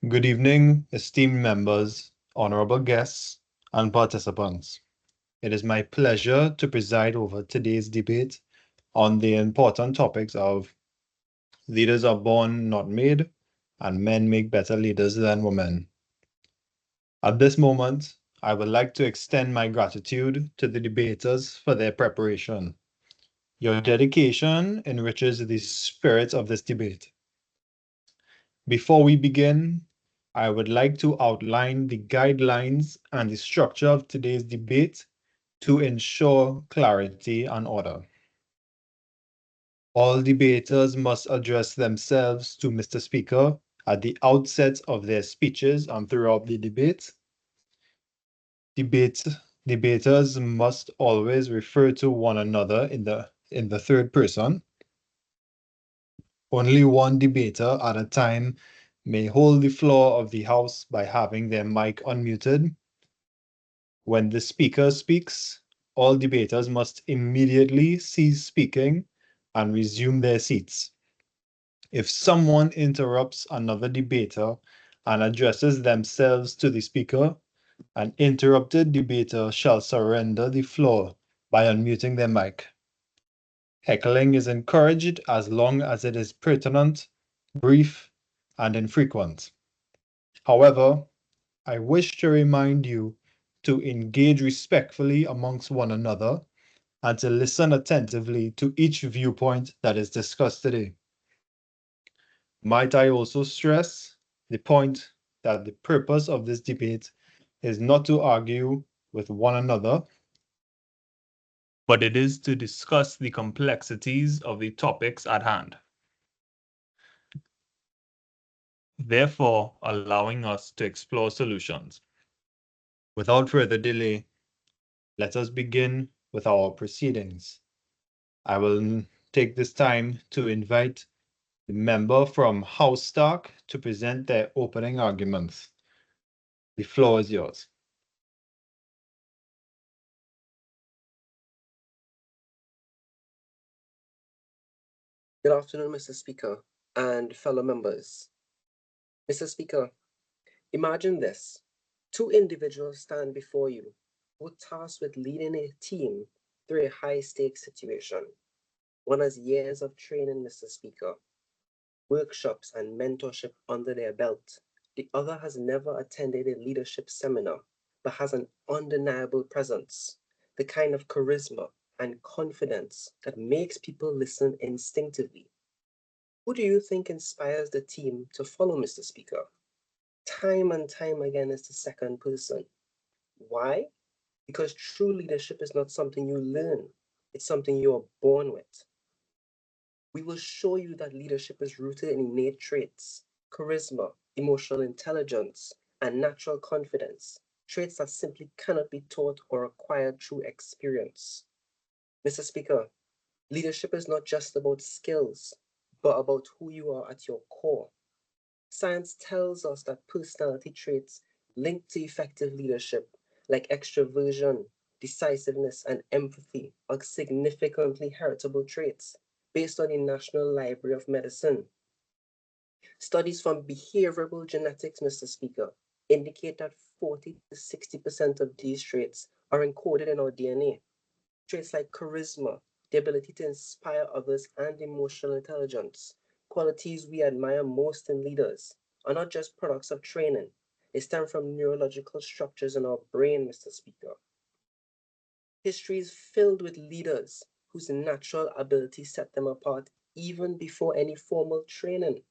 Good evening, esteemed members, honorable guests, and participants. It is my pleasure to preside over today's debate on the important topics of leaders are born, not made, and men make better leaders than women. At this moment, I would like to extend my gratitude to the debaters for their preparation. Your dedication enriches the spirit of this debate. Before we begin, I would like to outline the guidelines and the structure of today's debate to ensure clarity and order. All debaters must address themselves to Mr. Speaker at the outset of their speeches and throughout the debate. Debaters must always refer to one another in the third person. Only one debater at a time may hold the floor of the House by having their mic unmuted. When the speaker speaks, all debaters must immediately cease speaking and resume their seats. If someone interrupts another debater and addresses themselves to the speaker, an interrupted debater shall surrender the floor by unmuting their mic. Heckling is encouraged as long as it is pertinent, brief, and infrequent. However, I wish to remind you to engage respectfully amongst one another and to listen attentively to each viewpoint that is discussed today. Might I also stress the point that the purpose of this debate is not to argue with one another, but it is to discuss the complexities of the topics at hand, therefore allowing us to explore solutions. Without further delay, let us begin with our proceedings. I will take this time to invite the member from House Stark to present their opening arguments. The floor is yours. Good afternoon, Mr. Speaker and fellow members. Mr. Speaker, imagine this. Two individuals stand before you who are tasked with leading a team through a high-stakes situation. One has years of training, Mr. Speaker, workshops and mentorship under their belt. The other has never attended a leadership seminar, but has an undeniable presence, the kind of charisma and confidence that makes people listen instinctively. Who do you think inspires the team to follow, Mr. Speaker? Time and time again is the second person. Why? Because true leadership is not something you learn, it's something you are born with. We will show you that leadership is rooted in innate traits, charisma, emotional intelligence, and natural confidence, traits that simply cannot be taught or acquired through experience. Mr. Speaker, leadership is not just about skills, but about who you are at your core. Science tells us that personality traits linked to effective leadership, like extroversion, decisiveness, and empathy, are significantly heritable traits based on the National Library of Medicine. Studies from behavioral genetics, Mr. Speaker, indicate that 40 to 60% of these traits are encoded in our DNA. Traits like charisma, the ability to inspire others, and emotional intelligence, qualities we admire most in leaders, are not just products of training. They stem from neurological structures in our brain, Mr. Speaker. History is filled with leaders whose natural ability set them apart even before any formal training.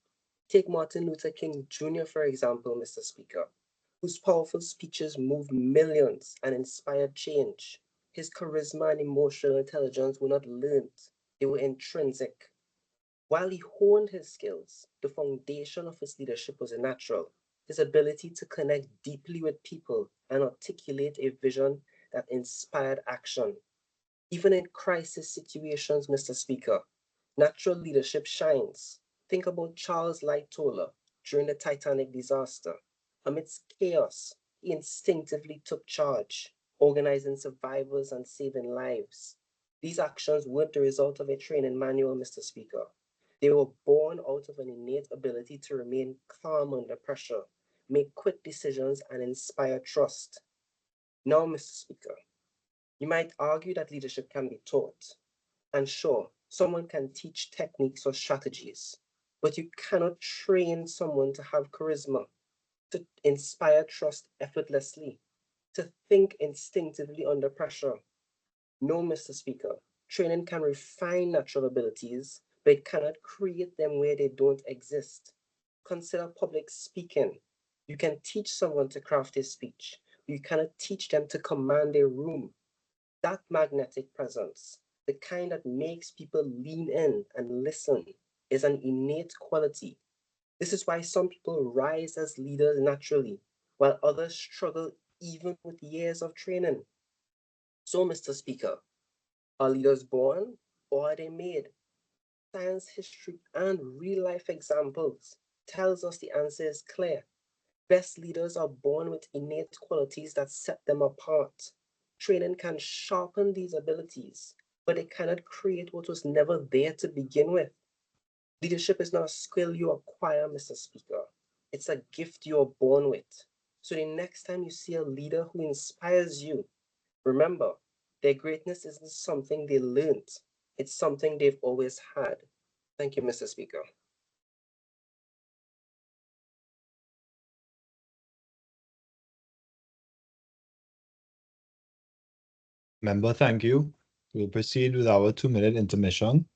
Take Martin Luther King Jr., for example, Mr. Speaker, whose powerful speeches moved millions and inspired change. His charisma and emotional intelligence were not learned, they were intrinsic. While he honed his skills, the foundation of his leadership was natural. His ability to connect deeply with people and articulate a vision that inspired action. Even in crisis situations, Mr. Speaker, natural leadership shines. Think about Charles Lightoller during the Titanic disaster. Amidst chaos, he instinctively took charge, organizing survivors and saving lives. These actions weren't the result of a training manual, Mr. Speaker. They were born out of an innate ability to remain calm under pressure make quick decisions, and inspire trust. Now, Mr. Speaker, you might argue that leadership can be taught. And sure, someone can teach techniques or strategies, but you cannot train someone to have charisma, to inspire trust effortlessly, to think instinctively under pressure. No, Mr. Speaker, training can refine natural abilities, but it cannot create them where they don't exist. Consider public speaking. You can teach someone to craft a speech, but you cannot teach them to command a room. That magnetic presence, the kind that makes people lean in and listen, is an innate quality. This is why some people rise as leaders naturally, while others struggle even with years of training. So, Mr. Speaker, are leaders born or are they made? Science, history, and real life examples tells us the answer is clear. Best leaders are born with innate qualities that set them apart. Training can sharpen these abilities, but it cannot create what was never there to begin with. Leadership is not a skill you acquire, Mr. Speaker. It's a gift you're born with. So the next time you see a leader who inspires you, remember, their greatness isn't something they learned, it's something they've always had. Thank you, Mr. Speaker. Member, thank you. We'll proceed with our 2-minute intermission.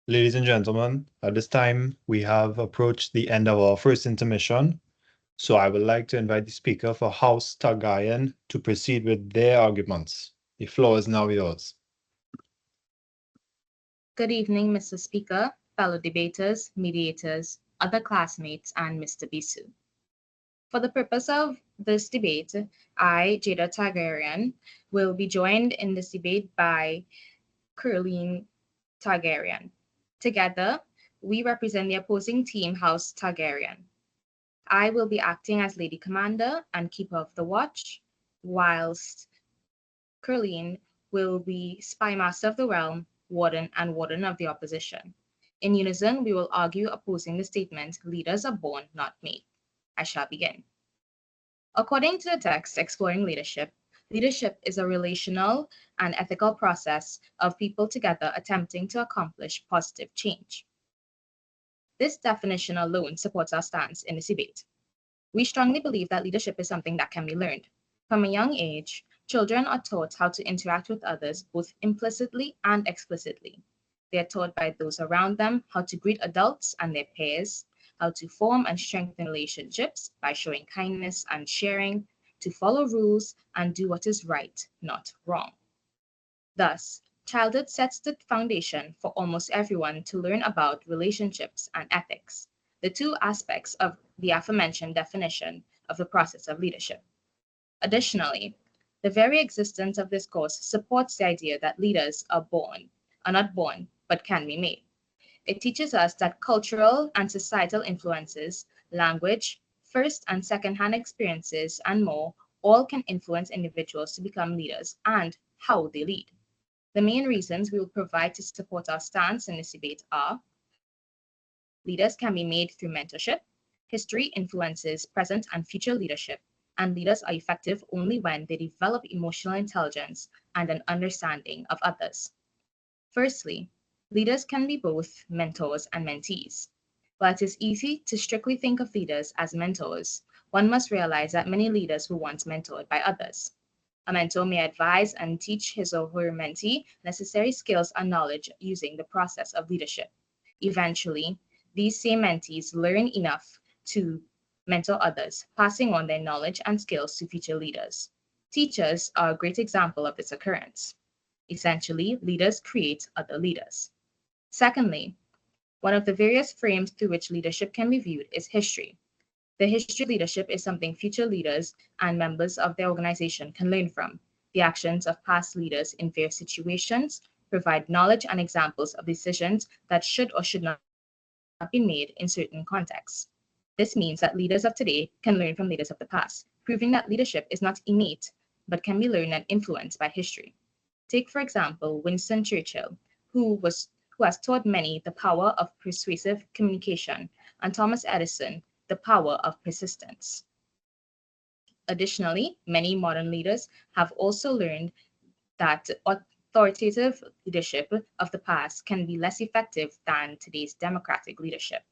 Ladies and gentlemen, at this time, we have approached the end of our first intermission. So I would like to invite the Speaker for House Tagayan to proceed with their arguments. The floor is now yours. Good evening, Mr. Speaker, fellow debaters, mediators, other classmates, and Mr. Bisu. For the purpose of this debate, I, Jada Targaryen, will be joined in this debate by Curleen Targaryen. Together, we represent the opposing team, House Targaryen. I will be acting as Lady Commander and Keeper of the Watch, whilst Curleen will be Spy Master of the Realm, Warden, and Warden of the Opposition. In unison, we will argue opposing the statement, leaders are born, not made. I shall begin. According to the text Exploring Leadership, leadership is a relational and ethical process of people together attempting to accomplish positive change. This definition alone supports our stance in this debate. We strongly believe that leadership is something that can be learned. From a young age, children are taught how to interact with others both implicitly and explicitly. They are taught by those around them how to greet adults and their peers, how to form and strengthen relationships by showing kindness and sharing, to follow rules and do what is right, not wrong. Thus, childhood sets the foundation for almost everyone to learn about relationships and ethics, the two aspects of the aforementioned definition of the process of leadership. Additionally, the very existence of this course supports the idea that leaders are not born, but can be made. It teaches us that cultural and societal influences, language, first and second-hand experiences, and more all can influence individuals to become leaders and how they lead. The main reasons we will provide to support our stance in this debate are: leaders can be made through mentorship, history influences present and future leadership, and leaders are effective only when they develop emotional intelligence and an understanding of others. Firstly, leaders can be both mentors and mentees. While it is easy to strictly think of leaders as mentors, one must realize that many leaders were once mentored by others. A mentor may advise and teach his or her mentee necessary skills and knowledge using the process of leadership. Eventually, these same mentees learn enough to mentor others, passing on their knowledge and skills to future leaders. Teachers are a great example of this occurrence. Essentially, leaders create other leaders. Secondly, one of the various frames through which leadership can be viewed is history. The history of leadership is something future leaders and members of their organization can learn from. The actions of past leaders in various situations provide knowledge and examples of decisions that should or should not be made in certain contexts. This means that leaders of today can learn from leaders of the past, proving that leadership is not innate, but can be learned and influenced by history. Take, for example, Winston Churchill, who has taught many the power of persuasive communication, and Thomas Edison the power of persistence. Additionally, many modern leaders have also learned that authoritative leadership of the past can be less effective than today's democratic leadership.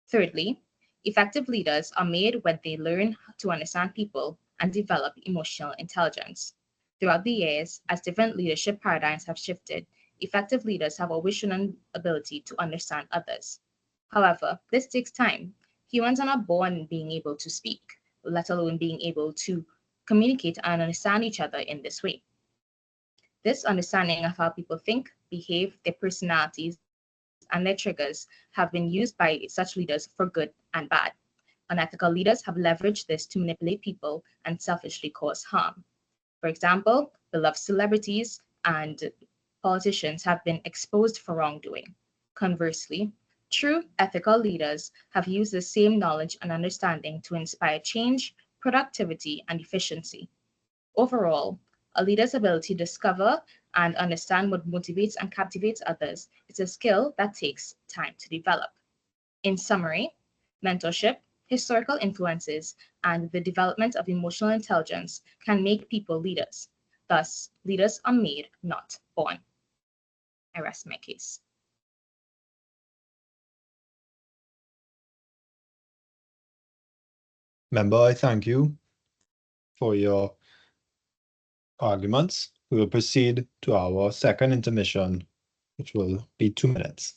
Thirdly, effective leaders are made when they learn to understand people and develop emotional intelligence. Throughout the years, as different leadership paradigms have shifted, effective leaders have always shown an ability to understand others. However, this takes time. Humans are not born being able to speak, let alone being able to communicate and understand each other in this way. This understanding of how people think, behave, their personalities, and their triggers have been used by such leaders for good and bad. Unethical leaders have leveraged this to manipulate people and selfishly cause harm. For example, beloved celebrities and politicians have been exposed for wrongdoing. Conversely, true ethical leaders have used the same knowledge and understanding to inspire change, productivity, and efficiency. Overall, a leader's ability to discover and understand what motivates and captivates others is a skill that takes time to develop. In summary, mentorship, historical influences, and the development of emotional intelligence can make people leaders. Thus, leaders are made, not born. I rest my case. Member, I thank you for your arguments. We will proceed to our second intermission, which will be 2 minutes.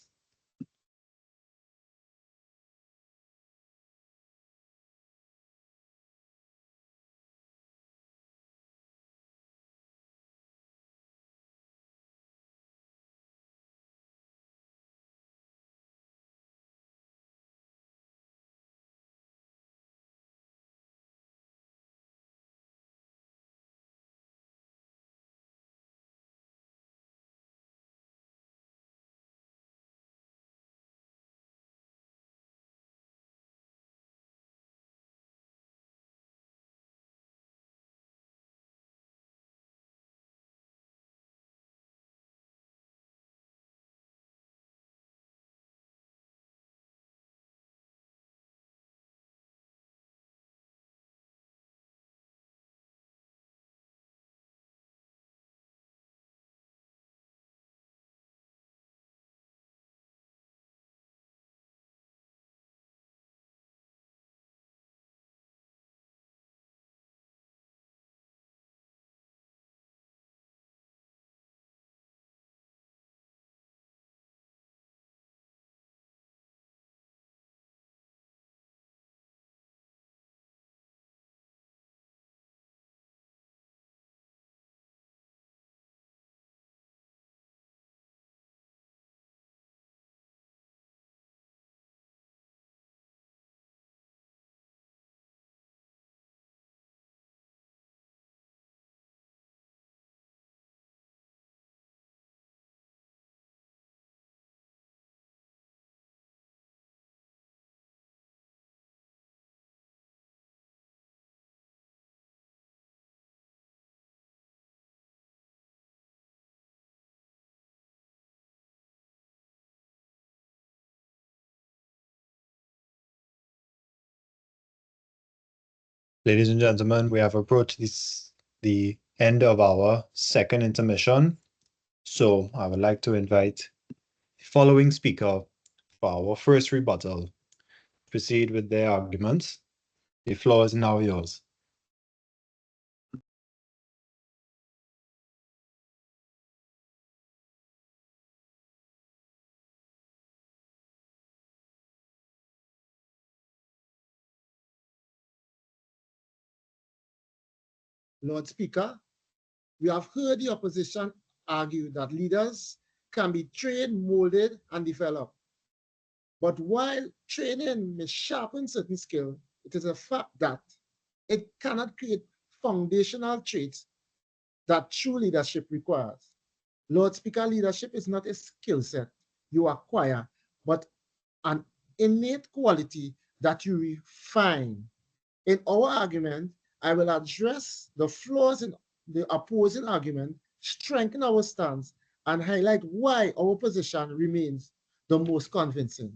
Ladies and gentlemen, we have approached the end of our second intermission. So I would like to invite the following speaker for our first rebuttal to proceed with their arguments. The floor is now yours. Lord Speaker, we have heard the opposition argue that leaders can be trained, molded, and developed. But while training may sharpen certain skills, it is a fact that it cannot create foundational traits that true leadership requires. Lord Speaker, leadership is not a skill set you acquire, but an innate quality that you refine. In our argument, I will address the flaws in the opposing argument, strengthen our stance, and highlight why our position remains the most convincing.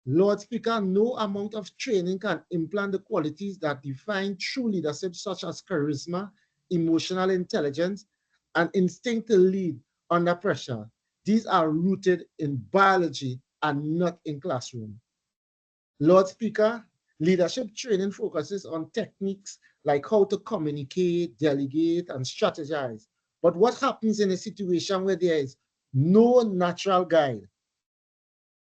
Lord Speaker, no amount of training can implant the qualities that define true leadership, such as charisma, emotional intelligence, and instinct to lead under pressure. These are rooted in biology and not in classroom. Lord Speaker, leadership training focuses on techniques like how to communicate, delegate, and strategize. But what happens in a situation where there is no natural guide?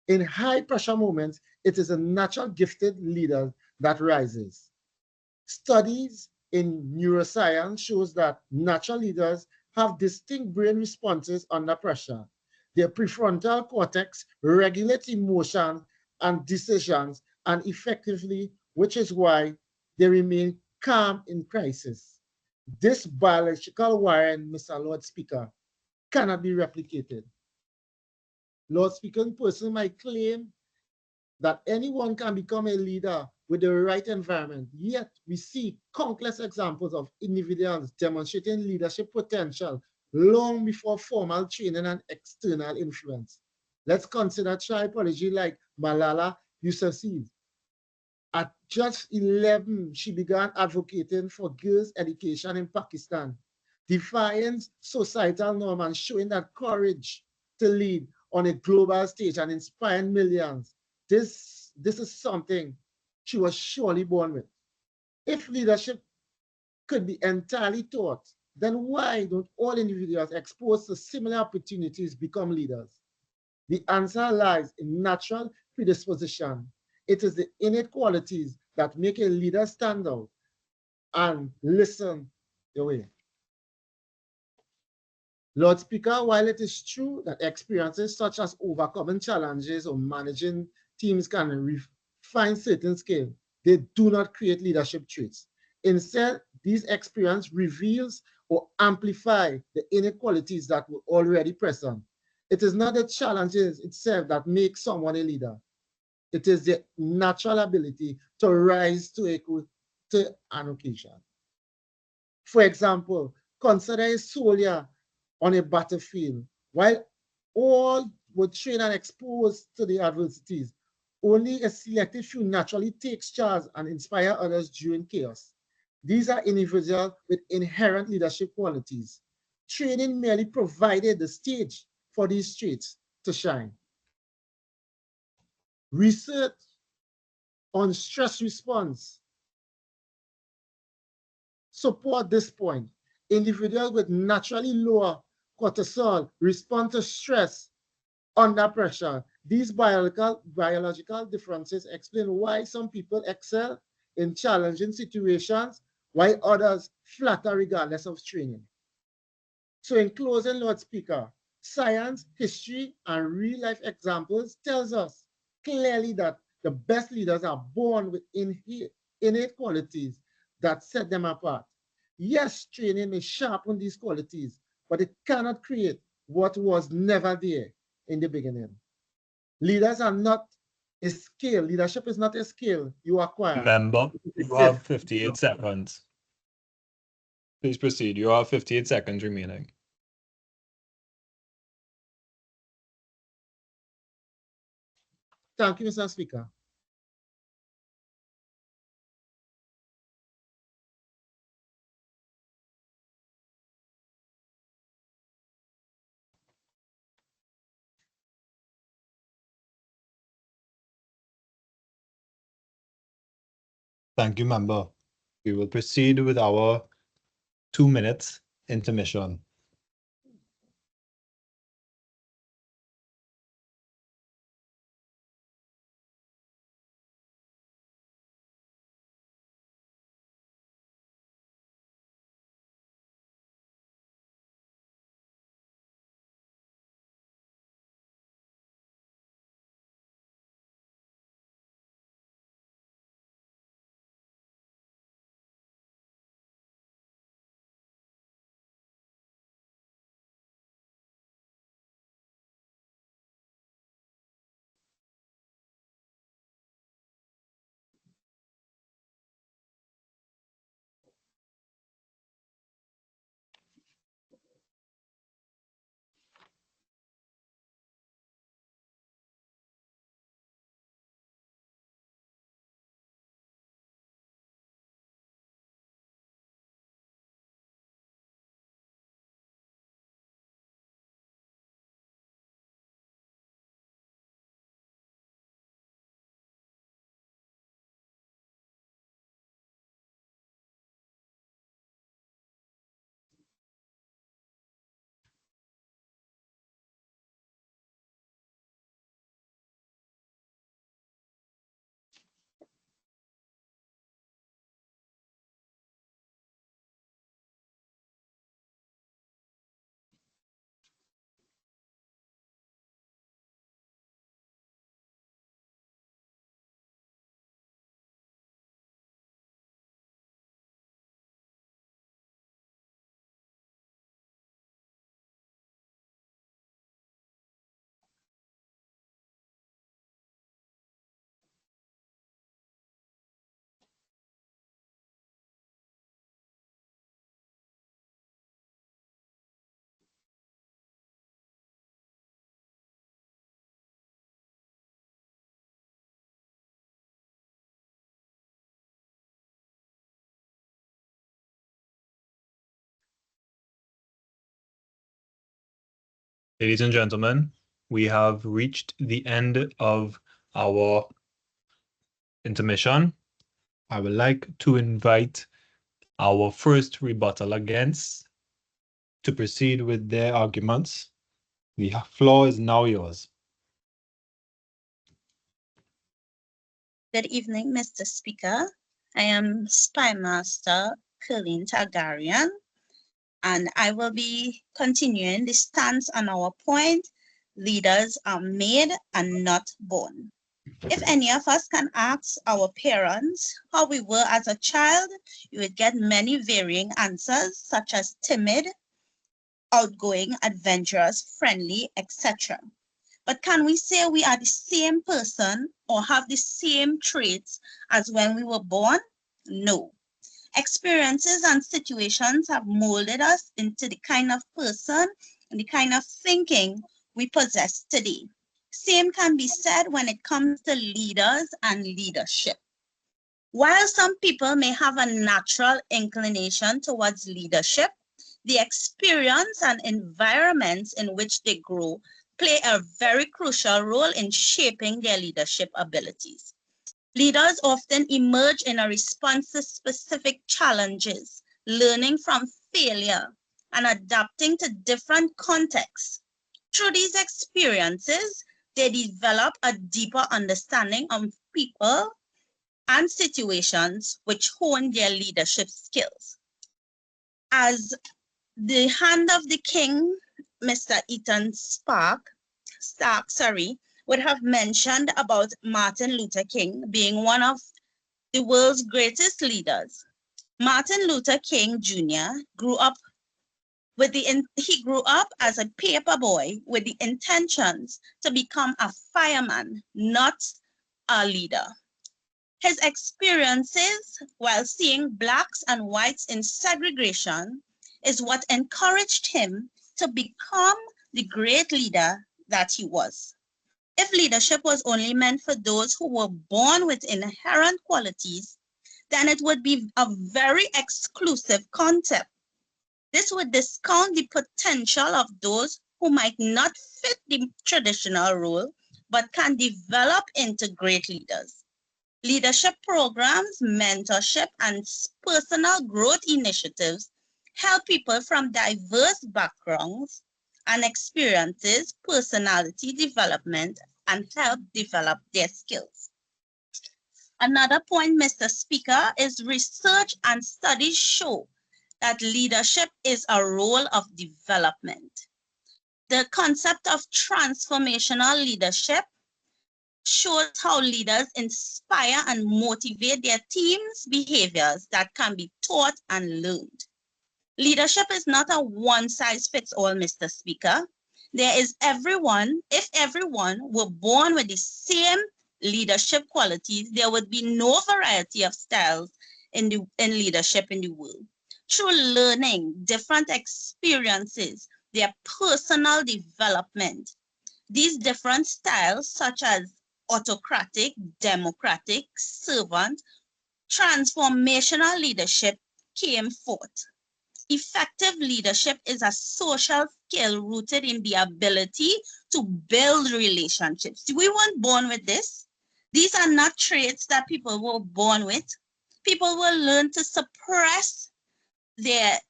In high pressure moments, it is a natural gifted leader that rises. Studies in neuroscience shows that natural leaders have distinct brain responses under pressure. Their prefrontal cortex regulates emotions and decisions and effectively, which is why they remain calm in crisis. This biological wiring, Mr. Lord Speaker, cannot be replicated. Lord Speaker, person might claim that anyone can become a leader with the right environment. Yet we see countless examples of individuals demonstrating leadership potential long before formal training and external influence. Let's consider tribology like Malala Yousafzai. At just 11, she began advocating for girls' education in Pakistan, defying societal norms and showing that courage to lead on a global stage and inspiring millions. This is something she was surely born with. If leadership could be entirely taught, then why don't all individuals exposed to similar opportunities become leaders? The answer lies in natural predisposition. It is the innate qualities that make a leader stand out and listen the way. Lord Speaker, while it is true that experiences such as overcoming challenges or managing teams can refine certain skills, they do not create leadership traits. Instead, these experiences reveals or amplify the inequalities that were already present. It is not the challenges itself that make someone a leader. It is the natural ability to rise to an occasion. For example, consider a soldier on a battlefield. While all were trained and exposed to the adversities, only a selected few naturally takes charge and inspire others during chaos. These are individuals with inherent leadership qualities. Training merely provided the stage for these traits to shine. Research on stress response support this point. Individuals with naturally lower cortisol respond to stress under pressure. These biological differences explain why some people excel in challenging situations while others flatter regardless of training. So in closing, Lord Speaker, science, history, and real-life examples tells us clearly that the best leaders are born with innate qualities that set them apart. Yes, training may sharpen these qualities, but it cannot create what was never there in the beginning. Leaders are not a skill. Leadership is not a skill you acquire. Member, you have 58 seconds. Please proceed. You have 58 seconds remaining. Thank you, Mr. Speaker. Thank you, member. We will proceed with our 2 minutes intermission. Ladies and gentlemen, we have reached the end of our intermission. I would like to invite our first rebuttal against to proceed with their arguments. The floor is now yours. Good evening, Mr. Speaker. I am Spy Master Colleen Targaryen, and I will be continuing the stance on our point: leaders are made and not born. If any of us can ask our parents how we were as a child, you would get many varying answers, such as timid, outgoing, adventurous, friendly, etc. But can we say we are the same person or have the same traits as when we were born? No. Experiences and situations have molded us into the kind of person and the kind of thinking we possess today. Same can be said when it comes to leaders and leadership. While some people may have a natural inclination towards leadership, the experience and environments in which they grow play a very crucial role in shaping their leadership abilities. Leaders often emerge in a response to specific challenges, learning from failure, and adapting to different contexts. Through these experiences, they develop a deeper understanding of people and situations which hone their leadership skills. As the hand of the king, Mr. Ethan Stark, would have mentioned about Martin Luther King being one of the world's greatest leaders. Martin Luther King Jr. grew up as a paper boy with the intentions to become a fireman, not a leader. His experiences while seeing blacks and whites in segregation is what encouraged him to become the great leader that he was. If leadership was only meant for those who were born with inherent qualities, then it would be a very exclusive concept. This would discount the potential of those who might not fit the traditional role, but can develop into great leaders. Leadership programs, mentorship, and personal growth initiatives help people from diverse backgrounds and experiences personality development and help develop their skills. Another point, Mr. Speaker, is research and studies show that leadership is a role of development. The concept of transformational leadership shows how leaders inspire and motivate their teams' behaviors that can be taught and learned. Leadership is not a one-size-fits-all, Mr. Speaker. If everyone were born with the same leadership qualities, there would be no variety of styles in leadership in the world. Through learning different experiences, their personal development, these different styles, such as autocratic, democratic, servant, transformational leadership, came forth. Effective leadership is a social skill rooted in the ability to build relationships. We weren't born with this. These are not traits that people were born with. People will learn to suppress their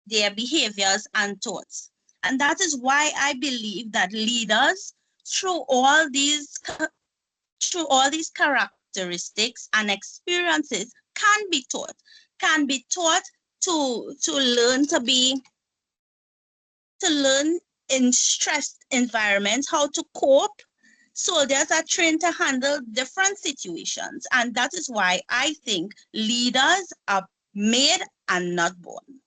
behaviors and thoughts. And that is why I believe that leaders, through all these characteristics and experiences, can be taught to learn in stressed environments how to cope. Soldiers are trained to handle different situations, and that is why I think leaders are made and not born.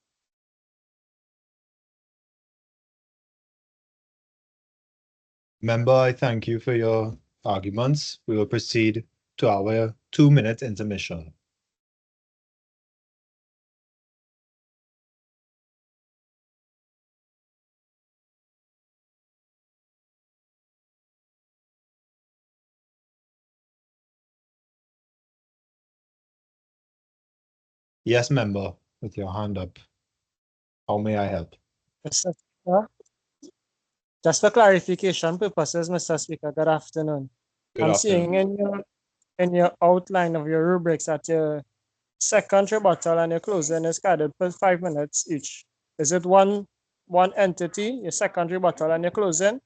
Member, I thank you for your arguments. We will proceed to our 2-minute intermission. Yes, member, with your hand up. How may I help? Mr. Speaker, just for clarification purposes, Mr. Speaker, good afternoon. Good I'm afternoon. seeing in your outline of your rubrics that your second rebuttal and your closing is scheduled for 5 minutes each. Is it one entity, your second rebuttal and your closing,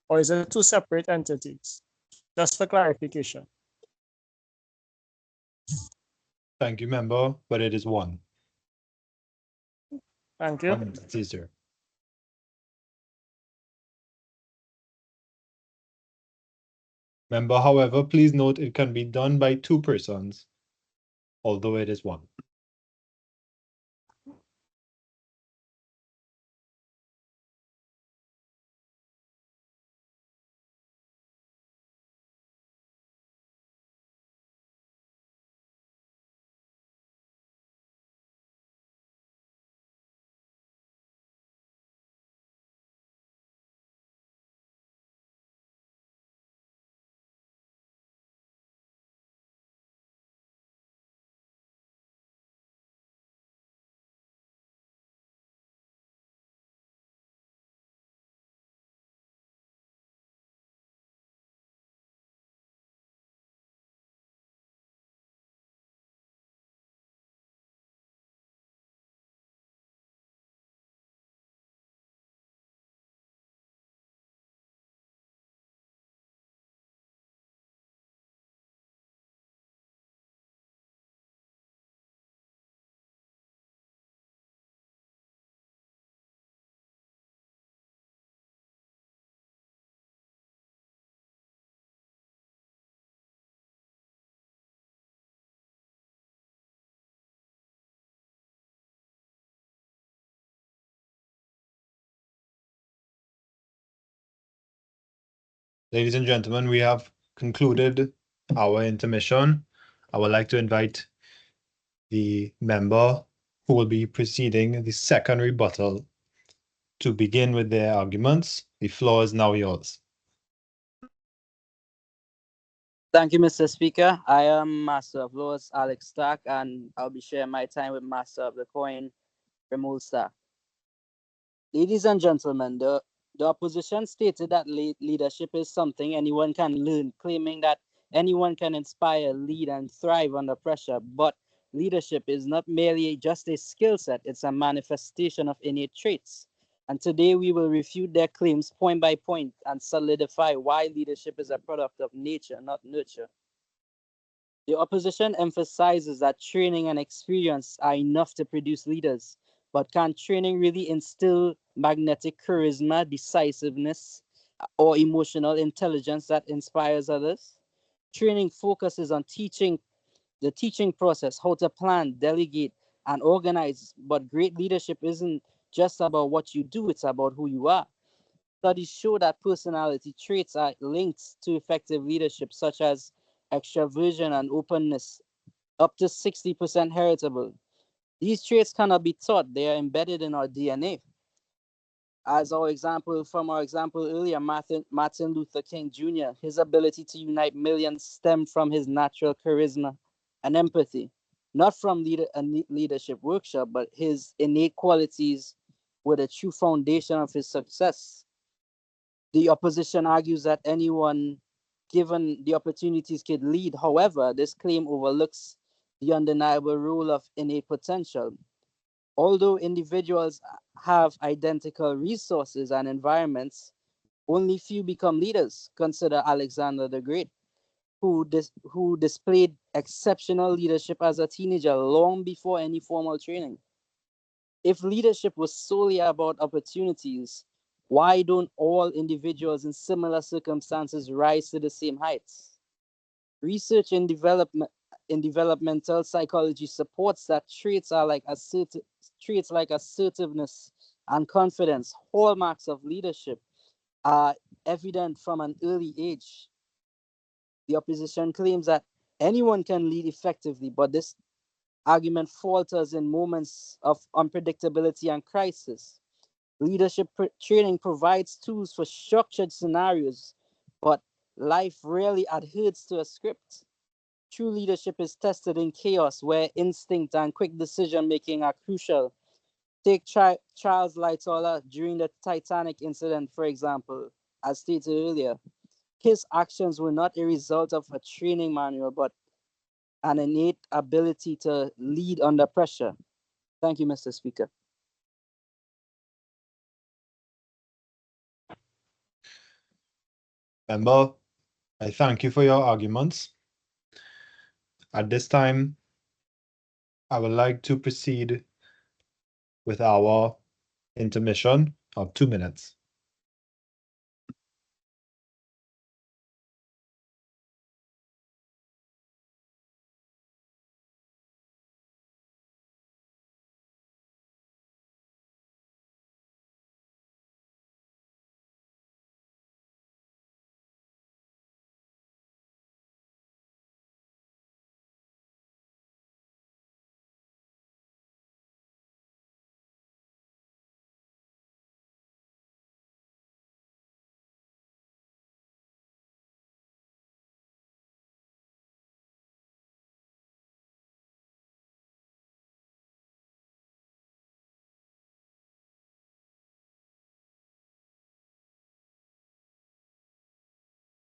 or is it two separate entities? Just for clarification. Thank you, member, but it is one. Thank you. 1 minute, easier. Member, however, please note it can be done by 2 persons, although it is one. Ladies and gentlemen, we have concluded our intermission. I would like to invite the member who will be preceding the second rebuttal to begin with their arguments. The floor is now yours. Thank you, Mr. Speaker. I am Master of Laws Alex Stark, and I'll be sharing my time with Master of the Coin, Remul Stark. Ladies and gentlemen, the opposition stated that leadership is something anyone can learn, claiming that Anyone can inspire, lead, and thrive under pressure, but leadership is not merely just a skill set, it's a manifestation of innate traits. And today we will refute their claims point by point and solidify why leadership is a product of nature, not nurture. The opposition emphasizes that training and experience are enough to produce leaders, but can training really instill magnetic charisma, decisiveness, or emotional intelligence that inspires others? Training focuses on the teaching process, how to plan, delegate, and organize. But great leadership isn't just about what you do, it's about who you are. Studies show that personality traits are linked to effective leadership, such as extraversion and openness, up to 60% heritable. These traits cannot be taught, they are embedded in our DNA. As our example earlier, Martin Luther King Jr., his ability to unite millions stemmed from his natural charisma and empathy, not from a leadership workshop, but his innate qualities were the true foundation of his success. The opposition argues that anyone given the opportunities could lead. However, this claim overlooks the undeniable role of innate potential. Although individuals have identical resources and environments, only few become leaders. Consider Alexander the Great, who displayed exceptional leadership as a teenager long before any formal training. If leadership was solely about opportunities, why don't all individuals in similar circumstances rise to the same heights? Research in developmental psychology supports that traits like assertiveness and confidence, hallmarks of leadership, are evident from an early age. The opposition claims that anyone can lead effectively, but this argument falters in moments of unpredictability and crisis. Leadership training provides tools for structured scenarios, but life rarely adheres to a script. True leadership is tested in chaos where instinct and quick decision making are crucial. Take Charles Lightoller during the Titanic incident, for example, as stated earlier. His actions were not a result of a training manual, but an innate ability to lead under pressure. Thank you, Mr. Speaker. Member, I thank you for your arguments. At this time, I would like to proceed with our intermission of 2 minutes.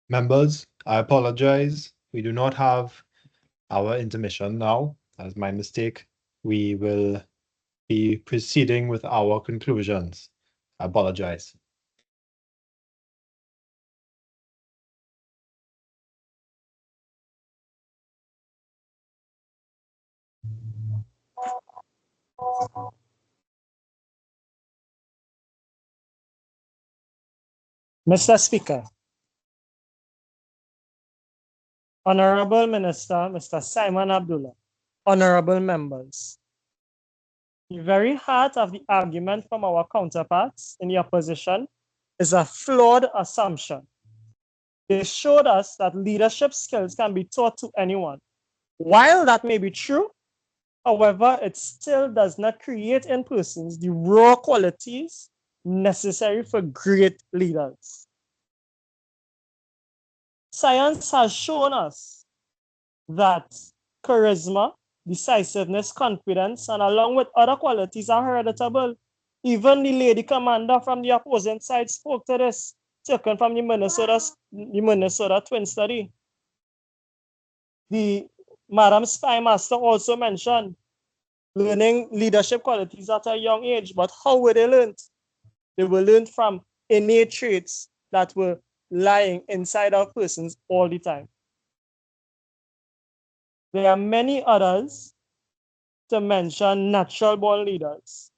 Members, I apologize. We do not have our intermission now. That's my mistake. We will be proceeding with our conclusions. I apologize. Mr. Speaker, Honorable Minister, Mr. Simon Abdullah, honorable members, the very heart of the argument from our counterparts in the opposition is a flawed assumption. They showed us that leadership skills can be taught to anyone. While that may be true, however, it still does not create in persons the raw qualities necessary for great leaders. Science has shown us that charisma, decisiveness, confidence, and along with other qualities are heritable. Even the lady commander from the opposing side spoke to this, taken from the Minnesota Twin study. The Madam Spy Master also mentioned learning leadership qualities at a young age, but how were they learned? They were learned from innate traits that were lying inside our persons all the time. There are many others to mention natural born leaders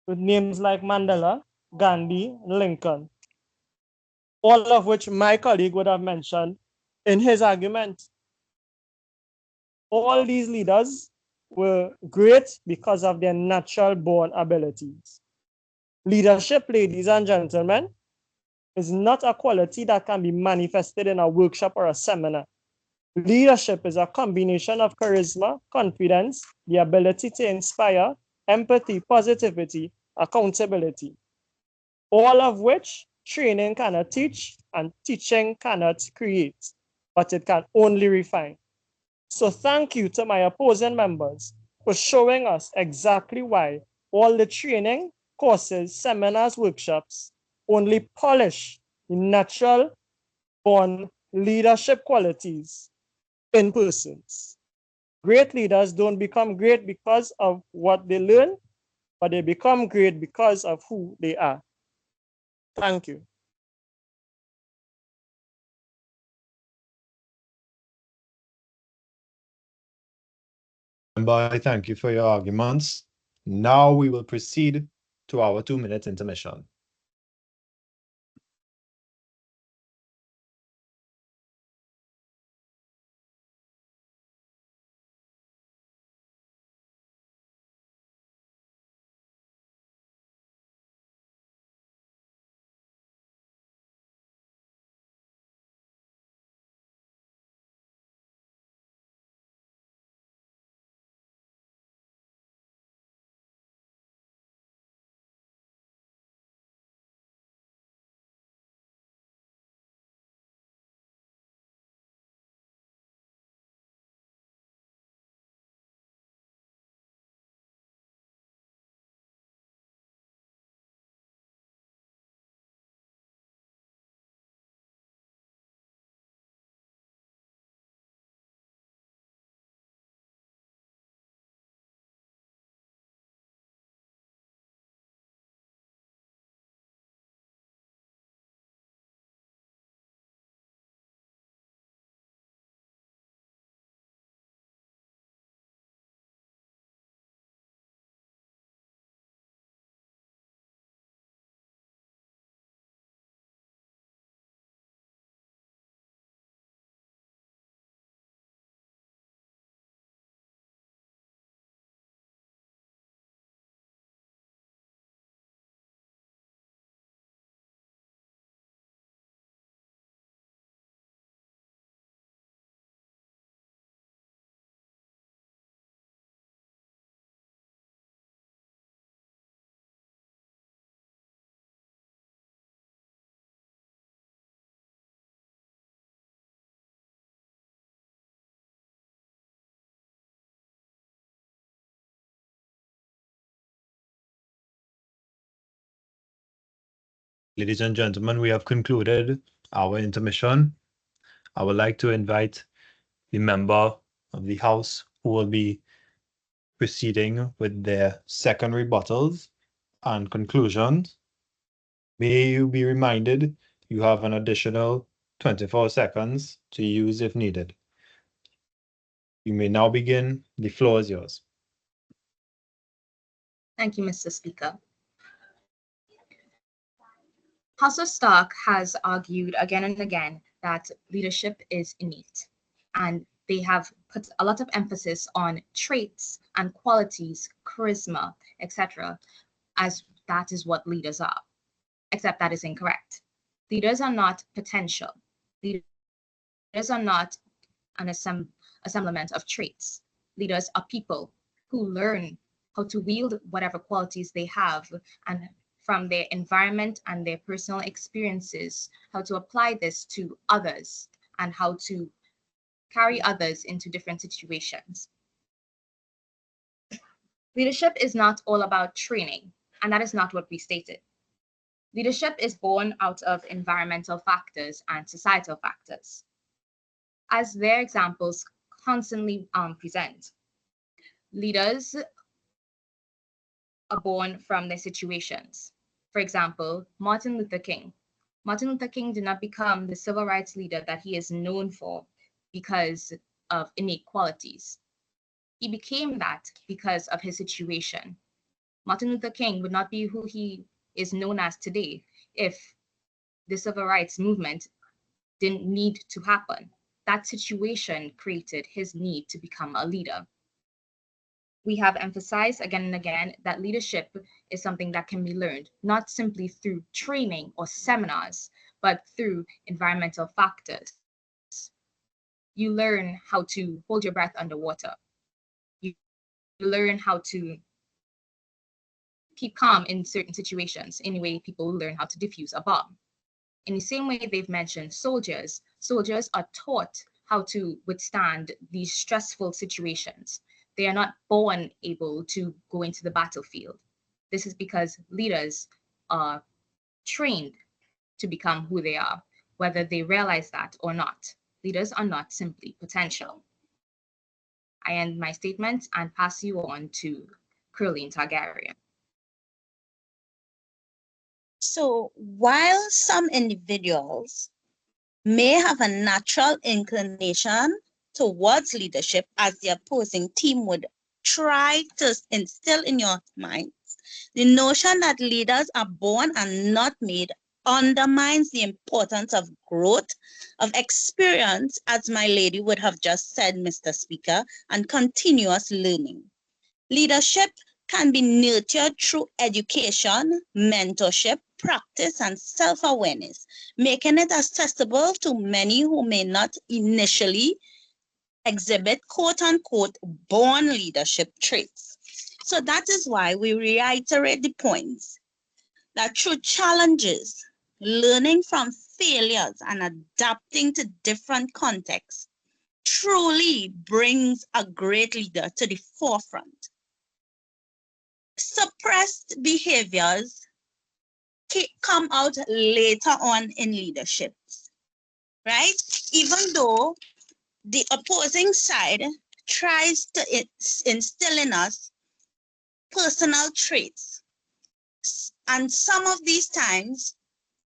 with names like Mandela, Gandhi, and Lincoln, all of which my colleague would have mentioned in his argument. All these leaders were great because of their natural born abilities. Leadership, ladies and gentlemen, is not a quality that can be manifested in a workshop or a seminar. Leadership is a combination of charisma, confidence, the ability to inspire, empathy, positivity, accountability, all of which training cannot teach and teaching cannot create, but it can only refine. So thank you to my opposing members for showing us exactly why all the training, courses, seminars, workshops only polish the natural born leadership qualities in persons. Great leaders don't become great because of what they learn, but they become great because of who they are. Thank you. Member, I thank you for your arguments. Now we will proceed to our 2-minute intermission. Ladies and gentlemen, we have concluded our intermission. I would like to invite the member of the House who will be proceeding with their second rebuttals and conclusions. May you be reminded you have an additional 24 seconds to use if needed. You may now begin. The floor is yours. Thank you, Mr. Speaker. House of Stark has argued again and again that leadership is innate, and they have put a lot of emphasis on traits and qualities, charisma, etc., as that is what leaders are, except that is incorrect. Leaders are not potential. Leaders are not an assemblement of traits. Leaders are people who learn how to wield whatever qualities they have and from their environment and their personal experiences, how to apply this to others and how to carry others into different situations. Leadership is not all about training, and that is not what we stated. Leadership is born out of environmental factors and societal factors. As their examples constantly present. Leaders are born from their situations. For example, Martin Luther King. Martin Luther King did not become the civil rights leader that he is known for because of innate qualities. He became that because of his situation. Martin Luther King would not be who he is known as today if the civil rights movement didn't need to happen. That situation created his need to become a leader. We have emphasized again and again that leadership is something that can be learned, not simply through training or seminars, but through environmental factors. You learn how to hold your breath underwater. You learn how to keep calm in certain situations. Anyway, people learn how to defuse a bomb. In the same way they've mentioned soldiers are taught how to withstand these stressful situations. They are not born able to go into the battlefield. This is because leaders are trained to become who they are, whether they realize that or not. Leaders are not simply potential. I end my statement and pass you on to Curleen Targaryen. So while some individuals may have a natural inclination towards leadership, as the opposing team would try to instill in your minds, the notion that leaders are born and not made undermines the importance of growth, of experience, as my lady would have just said, Mr. Speaker, and continuous learning. Leadership can be nurtured through education, mentorship, practice, and self-awareness, making it accessible to many who may not initially exhibit quote-unquote born leadership traits. So that is why we reiterate the points that through challenges, learning from failures, and adapting to different contexts truly brings a great leader to the forefront. Suppressed behaviors come out later on in leadership, right? Even though the opposing side tries to instill in us personal traits. And some of these times,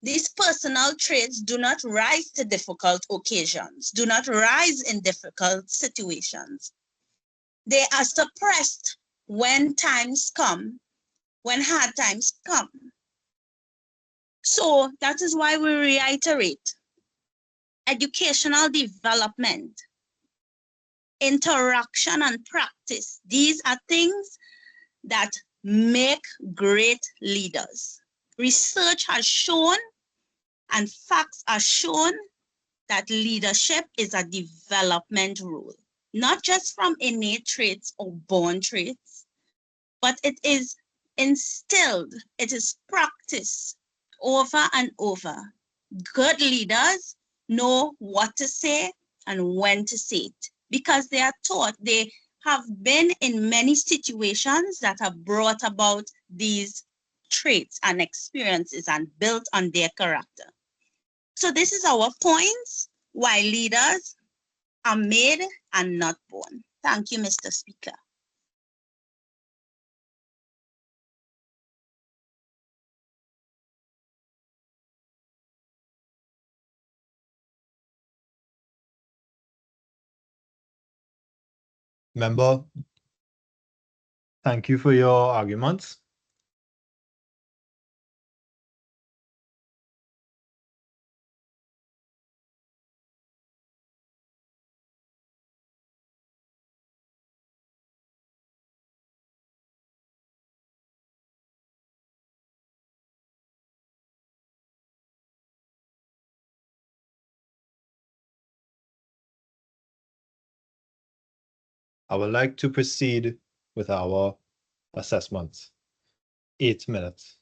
these personal traits do not rise to difficult occasions, do not rise in difficult situations. They are suppressed when times come, when hard times come. So that is why we reiterate educational development, interaction, and practice. These are things that make great leaders. Research has shown and facts are shown that leadership is a development role, not just from innate traits or born traits, but it is instilled, it is practiced over and over. Good leaders know what to say and when to say it because they are taught, they have been in many situations that have brought about these traits and experiences and built on their character. So this is our points why leaders are made and not born. Thank you, Mr. Speaker. Member, thank you for your arguments. I would like to proceed with our assessment. 8 minutes.